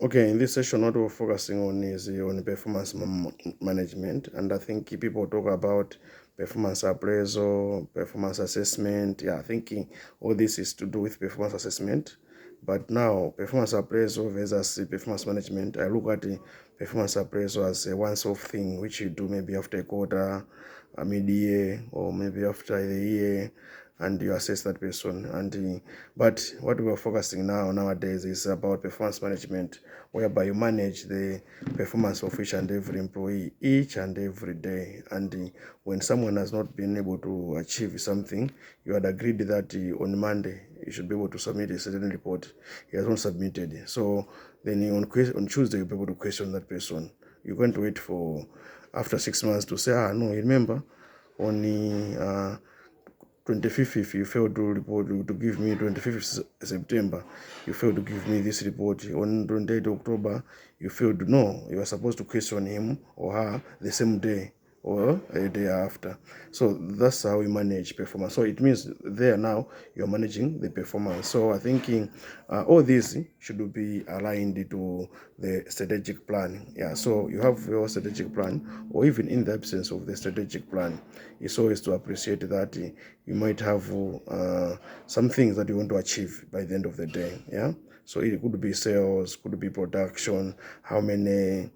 Okay, in this session, what we're focusing on is on performance management, and I think people talk about performance appraisal, performance assessment. Yeah, thinking all this is to do with performance assessment. But now, performance appraisal versus performance management, I look at the performance appraisal as a once-off thing, which you do maybe after a quarter, a mid-year, or maybe after the year, and you assess that person. But what we are focusing nowadays is about performance management, whereby you manage the performance of each and every employee each and every day. And when someone has not been able to achieve something, you had agreed that on Monday you should be able to submit a certain report. He has not submitted. So then on Tuesday you'll be able to question that person. You're going to wait for after 6 months to say, no, you remember on the 25th, if you failed to report to give me 25th September, you failed to give me this report. On 28th October, you failed to know. You were supposed to question him or her the same day or a day after. So that's how we manage performance. So it means there now you're managing the performance. So I think all these should be aligned to the strategic plan. Yeah, so you have your strategic plan, or even in the absence of the strategic plan, it's always to appreciate that you might have some things that you want to achieve by the end of the day. Yeah, so it could be sales, could be production, how many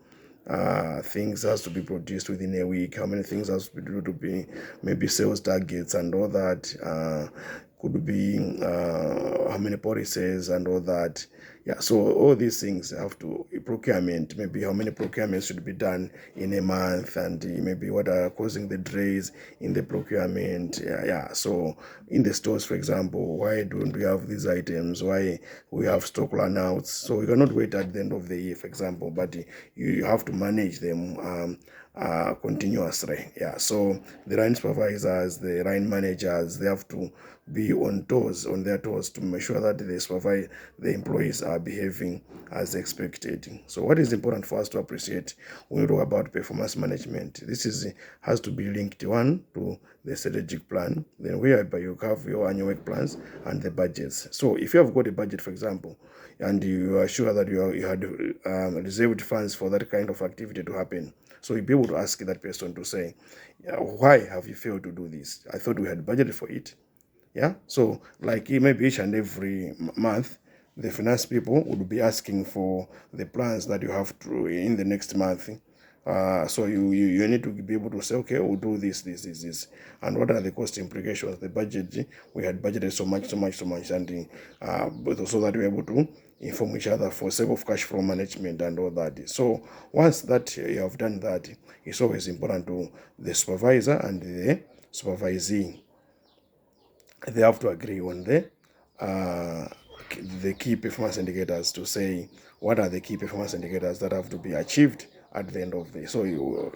things has to be produced within a week, how many things has to be maybe sales targets and all that, could be how many policies and all that. Yeah, so all these things have to procurement, maybe how many procurements should be done in a month, and maybe what are causing the delays in the procurement. Yeah, so in the stores, for example, why don't we have these items, why we have stock runouts? So you cannot wait at the end of the year, for example, but you have to manage them continuously. Yeah, so the line supervisors, the line managers, they have to be on their toes to make sure that the employees are behaving as expected. So what is important for us to appreciate when we talk about performance management, has to be linked one to the strategic plan, then whereby you have your annual work plans and the budgets. So if you have got a budget, for example, and you are sure that you had reserved funds for that kind of activity to happen, so you'll be able to ask that person to say, why have you failed to do this? I thought we had budgeted for it. Yeah, so like maybe each and every month, the finance people would be asking for the plans that you have to in the next month. So you need to be able to say, okay, we'll do this, and what are the cost implications? The budget, we had budgeted so much, and but so that we're able to inform each other for sake of cash flow management and all that. So once that you have done that, it's always important to the supervisor and the supervisee. They have to agree on the key performance indicators, to say what are the key performance indicators that have to be achieved at the end of the, so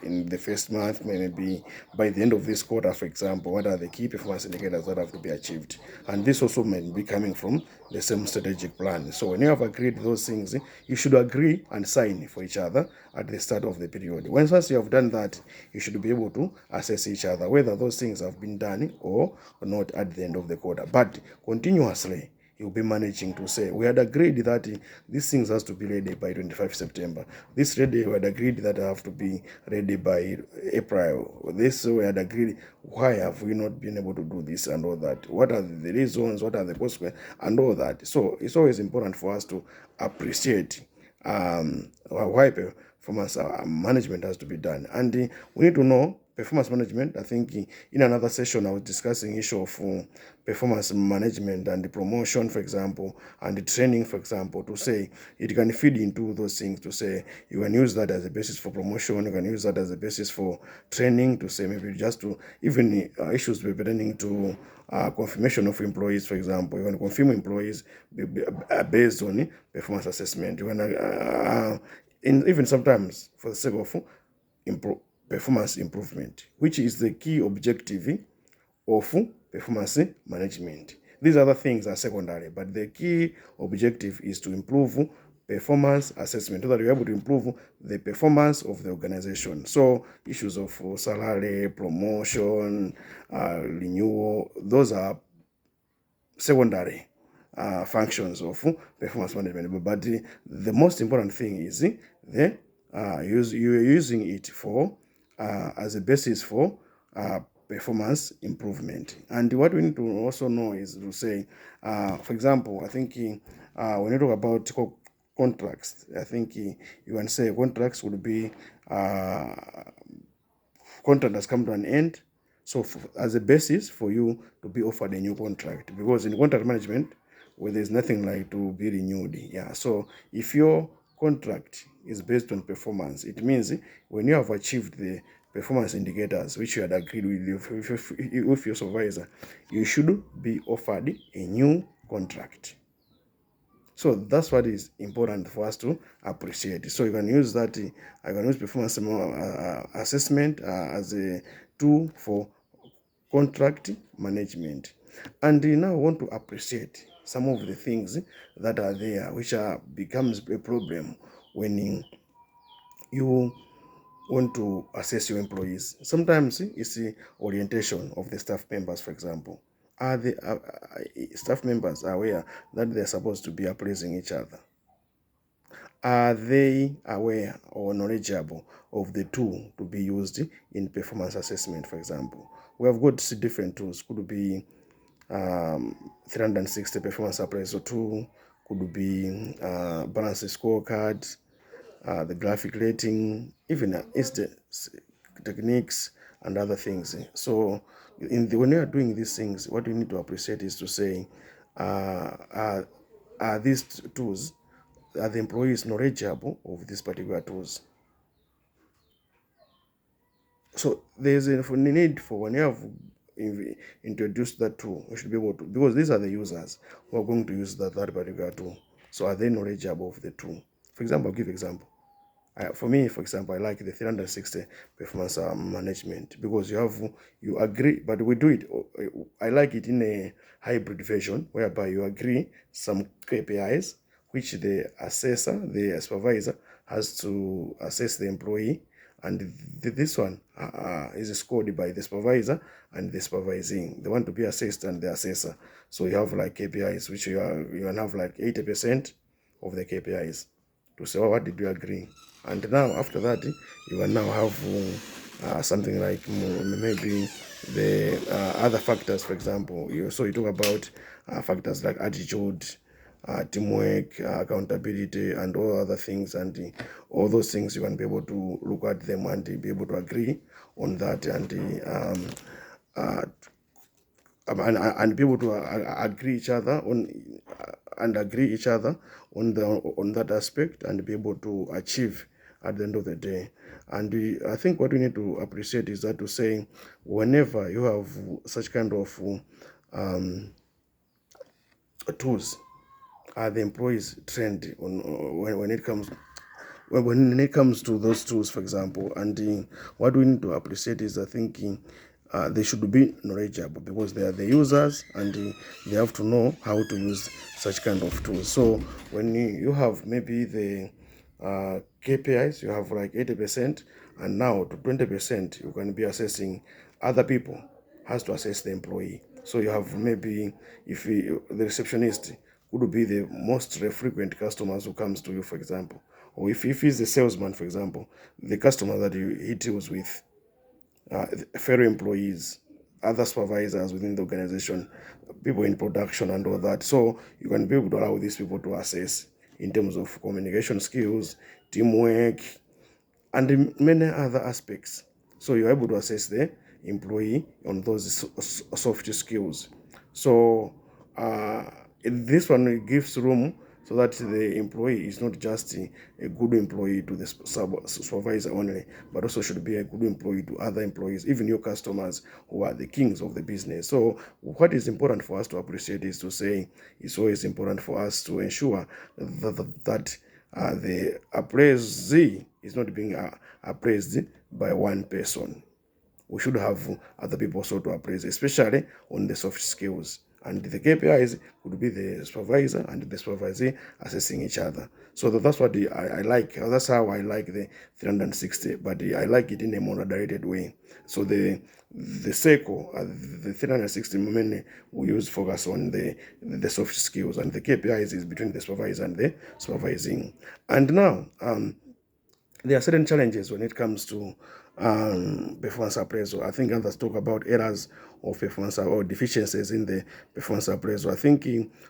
in the first month, maybe by the end of this quarter, for example, what are the key performance indicators that have to be achieved? And this also may be coming from the same strategic plan. So when you have agreed those things, you should agree and sign for each other at the start of the period. Once you have done that, you should be able to assess each other whether those things have been done or not at the end of the quarter. But continuously, you'll be managing to say, we had agreed that these things has to be ready by 25 September. This ready, we had agreed that I have to be ready by April. This we had agreed. Why have we not been able to do this and all that? What are the reasons? What are the consequences and all that? So it's always important for us to appreciate why performance management has to be done. And we need to know performance management. I think in another session I was discussing issue of performance management and the promotion, for example, and the training, for example, to say it can feed into those things, to say you can use that as a basis for promotion, you can use that as a basis for training, to say maybe just to even issues pertaining to confirmation of employees, for example. You can confirm employees based on performance assessment. You can even sometimes for the sake of performance improvement, which is the key objective of performance management. These other things are secondary, but the key objective is to improve performance assessment, so that you're able to improve the performance of the organization. So issues of salary, promotion, renewal, those are secondary functions of performance management. But the most important thing is you're using it for as a basis for performance improvement. And what we need to also know is to say, for example, I think when you talk about contracts, I think you can say contracts would be contract has come to an end. So as a basis for you to be offered a new contract, because in contract management, where there's nothing like to be renewed. Yeah. So if your contract is based on performance, it means when you have achieved the performance indicators which you had agreed with your supervisor, you should be offered a new contract. So that's what is important for us to appreciate. So you can use that. I can use performance assessment as a tool for contract management. And you now want to appreciate some of the things that are there, which becomes a problem when you want to assess your employees. Sometimes it's the orientation of the staff members, for example. Are the staff members aware that they're supposed to be appraising each other? Are they aware or knowledgeable of the tool to be used in performance assessment, for example? We have got different tools. Could be 360 performance appraisal tool, could be balance scorecard, the graphic rating, even techniques and other things. So when you are doing these things, what you need to appreciate is to say, are these tools, are the employees knowledgeable of these particular tools? So there's a need for, when you have introduced that tool, you should be able to, because these are the users who are going to use that particular tool. So are they knowledgeable of the tool? For example, I'll give example. For me, for example, I like the 360 performance management, because you agree, but we do it. I like it in a hybrid version, whereby you agree some KPIs which the assessor, the supervisor, has to assess the employee, and this one is scored by the supervisor and the supervising, the one to be assessed and the assessor. So you have like KPIs which you can have like 80% of the KPIs to say, oh, what did you agree? And now after that, you will now have something like maybe the other factors. For example, you talk about factors like attitude, teamwork, accountability, and all other things, and all those things you can be able to look at them and be able to agree on that, and be able to agree each other on on that aspect, and be able to achieve at the end of the day. And I think what we need to appreciate is that, to say, whenever you have such kind of tools, are the employees trained on when it comes to those tools, for example? And what we need to appreciate is, I think, they should be knowledgeable, because they are the users, and they have to know how to use such kind of tools. So when you have maybe the KPIs, you have like 80%, and now to 20%, you can be assessing other people, has to assess the employee. So you have maybe, if the receptionist could be the most frequent customers who comes to you, for example, or if he's the salesman, for example, the customer that he deals with, fellow employees, other supervisors within the organization, people in production and all that. So you can be able to allow these people to assess in terms of communication skills, teamwork, and many other aspects. So you're able to assess the employee on those soft skills. So this one gives room so that the employee is not just a good employee to the supervisor only, but also should be a good employee to other employees, even your customers, who are the kings of the business. So what is important for us to appreciate is to say, it's always important for us to ensure that the appraisee is not being appraised by one person. We should have other people also to appraise, especially on the soft skills. and the KPIs could be the supervisor and the supervisee assessing each other. So that's what I like. That's how I like the 360, but I like it in a more moderated way. So the circle, the 360 mainly we use focus on the soft skills, and the KPIs is between the supervisor and the supervising. And now there are certain challenges when it comes to performance appraisal. I think others talk about errors of performance or deficiencies in the performance appraisal. I think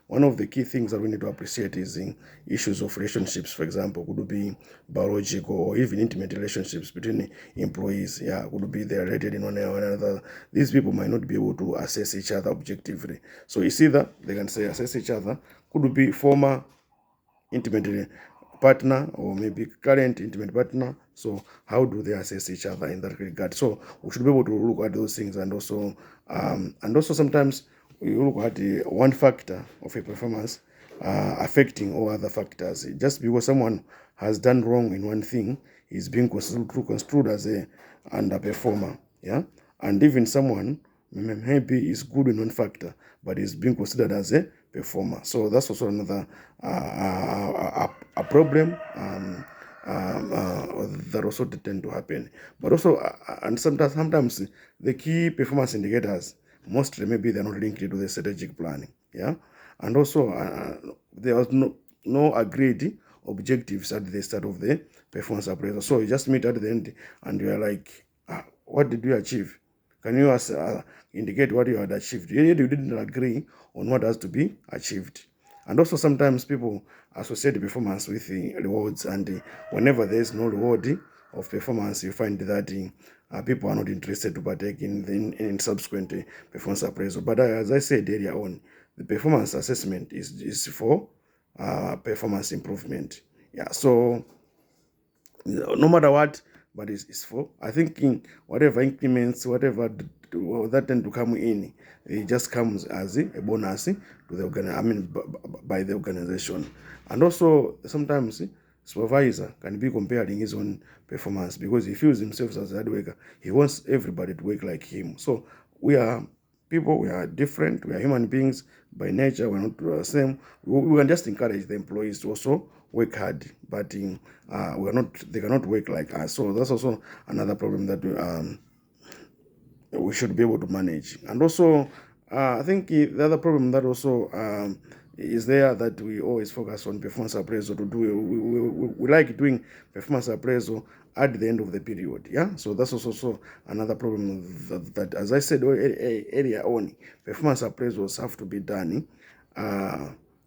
one of the key things that we need to appreciate is in issues of relationships, for example, could be biological or even intimate relationships between employees. Yeah, could be they're related in one another. These people might not be able to assess each other objectively. So it's either they can say assess each other, could be former intimate partner or maybe current intimate partner. So how do they assess each other in that regard? So we should be able to look at those things, and also sometimes we look at the one factor of a performance affecting all other factors. Just because someone has done wrong in one thing is being construed as a underperformer. Yeah, and even someone maybe is good in one factor but is being considered as a performer. So that's also another a problem that also tend to happen. But also, and sometimes the key performance indicators mostly maybe they're not linked to the strategic planning. Yeah, and also there was no agreed objectives at the start of the performance appraisal. So you just meet at the end and you are like, what did you achieve? Can you indicate what you had achieved? You didn't agree on what has to be achieved. And also sometimes people associate performance with rewards, and whenever there is no reward of performance, you find that people are not interested to partake in subsequent performance appraisal. But as I said earlier on, the performance assessment is for performance improvement. Yeah, so no matter what, but it's for, I think, whatever increments, whatever that tend to come in, it just comes as a bonus to the by the organization. And also sometimes supervisor can be comparing his own performance because he feels himself as a hard worker. He wants everybody to work like him. So we are people, we are different, we are human beings by nature, we're not the same. We can just encourage the employees to also work hard, but they cannot work like us. So that's also another problem that we should be able to manage. And also I think the other problem that also is there, that we always focus on performance appraisal to do. We like doing performance appraisal at the end of the period. Yeah, so that's also another problem that as I said earlier on, performance appraisals have to be done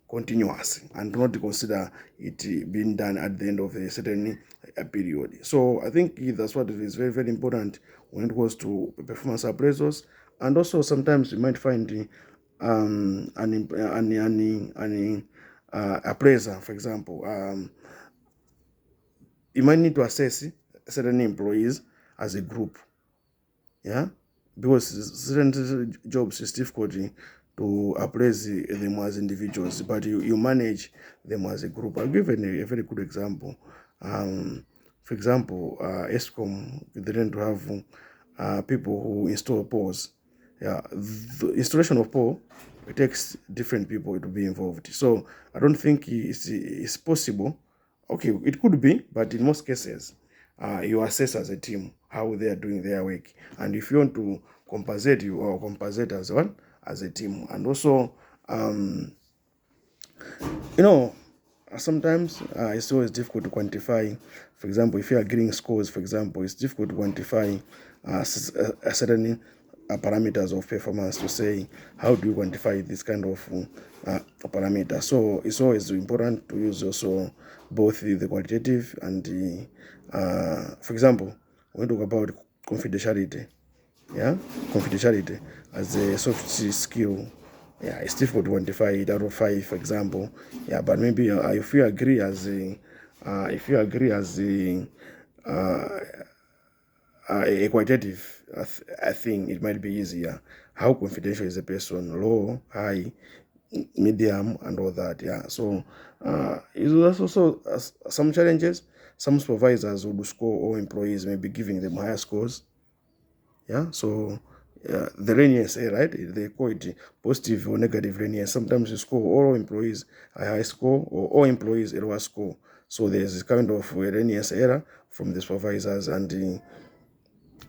continuous and not consider it being done at the end of a certain period. So I think that's what is very, very important when it goes to performance appraisals. And also sometimes you might find an appraiser, for example, you might need to assess certain employees as a group. Yeah, because certain jobs is difficult to appraise them as individuals, but you manage them as a group. I'll give a very good example. For example, ESCOM, they tend to have people who install poles. Yeah, the installation of pole, it takes different people to be involved. So I don't think it's possible. Okay, it could be, but in most cases, you assess as a team how they are doing their work, and if you want to compensate, you or compensate as one as a team. And also, sometimes it's always difficult to quantify. For example, if you are getting scores, for example, it's difficult to quantify certain parameters of performance, to say how do you quantify this kind of parameter. So it's always important to use also both the qualitative and the for example, when we talk about confidentiality, yeah, confidentiality as a soft skill. Yeah, it's difficult to quantify it out of 5, for example. Yeah, but maybe if you agree as a qualitative thing, it might be easier. How confidential is a person? Low, high, medium, and all that. Yeah, so there's also some challenges. Some supervisors would score all employees, maybe giving them higher scores. Yeah, so the leniency, right? They call it positive or negative leniency. Sometimes you score all employees a high score or all employees a lower score. So there's this kind of leniency error from the supervisors, and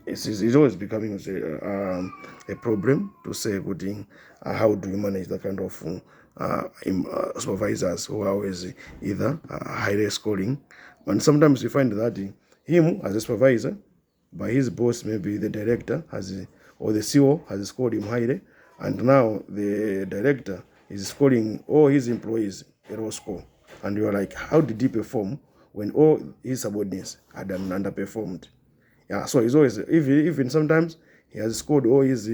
it's always becoming a problem to say good thing. How do you manage that kind of supervisors who are always either highly scoring, and sometimes you find that him as a supervisor, by his boss, maybe the director or the CEO has scored him highly, and now the director is scoring all his employees a low score, and you are like, how did he perform when all his subordinates had underperformed? Yeah, so he's always, even sometimes he has scored all his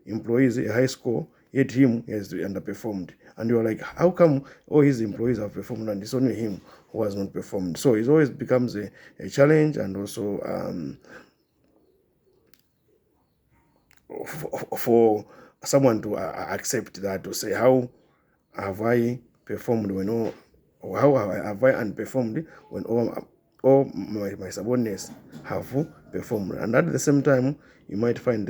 employees a high score, yet him he has underperformed. And you're like, how come all his employees have performed and it's only him who has not performed? So it always becomes a challenge, and also for someone to accept that, to say, how have I performed when all, or how have I unperformed when all my subordinates have performed? And at the same time, you might find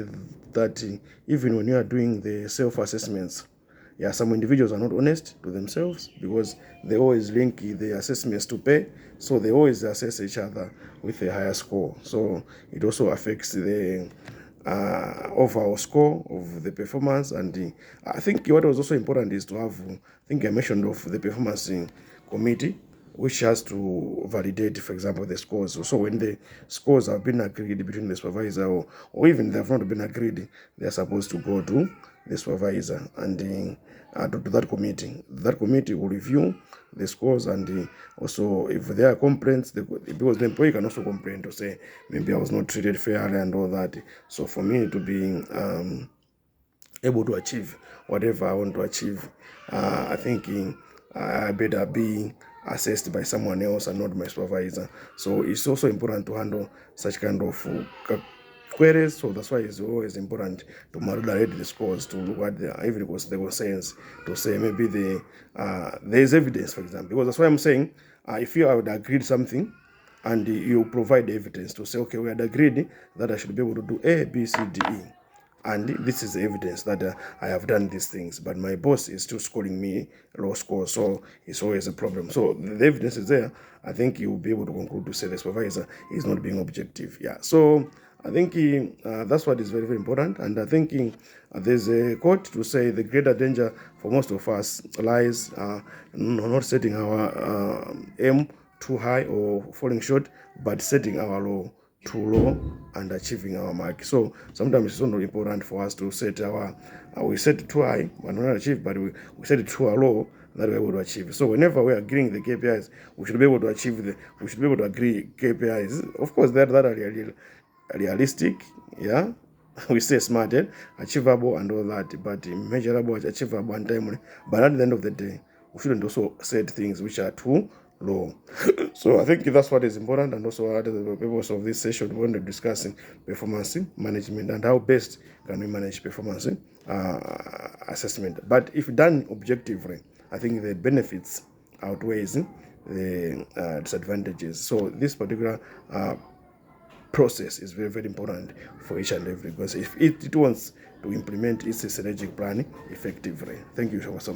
that even when you are doing the self-assessments, yeah, some individuals are not honest to themselves because they always link the assessments to pay, so they always assess each other with a higher score. So it also affects the overall score of the performance. And I think what was also important is to have, I think I mentioned of the performance committee, which has to validate, for example, the scores. So when the scores have been agreed between the supervisor, or even they have not been agreed, they are supposed to go to the supervisor and to that committee. That committee will review the scores, and also if there are complaints, because the employee can also complain to say, maybe I was not treated fairly and all that. So for me to be able to achieve whatever I want to achieve, I think I better be assessed by someone else and not my supervisor. So it's also important to handle such kind of queries. So that's why it's always important to moderate the scores, to look at the even the concerns, to say maybe there's evidence, for example. Because that's why I'm saying, if you had agreed something and you provide evidence to say, okay, we had agreed that I should be able to do A, B, C, D, E, and this is evidence that I have done these things, but my boss is still scoring me low scores, so it's always a problem. So the evidence is there. I think you will be able to conclude to say the supervisor is not being objective. Yeah, so I think that's what is very, very important. And I think there's a quote to say the greater danger for most of us lies not setting our aim too high or falling short, but setting our too low and achieving our mark. So sometimes it's not important for us to set our we set it too high but not achieve, but we set it too low that we're able to achieve. So whenever we're agreeing the KPIs, we should be able to achieve we should be able to agree KPIs. Of course, that are realistic, yeah. We say smart, achievable and all that, but measurable, achievable and timely. But at the end of the day, we shouldn't also set things which are too low. So I think that's what is important, and also what the purpose of this session, when we're discussing performance management and how best can we manage performance assessment. But if done objectively, I think the benefits outweighs the disadvantages. So this particular process is very, very important for each and every, because if it wants to implement its strategic plan effectively. Thank you so much.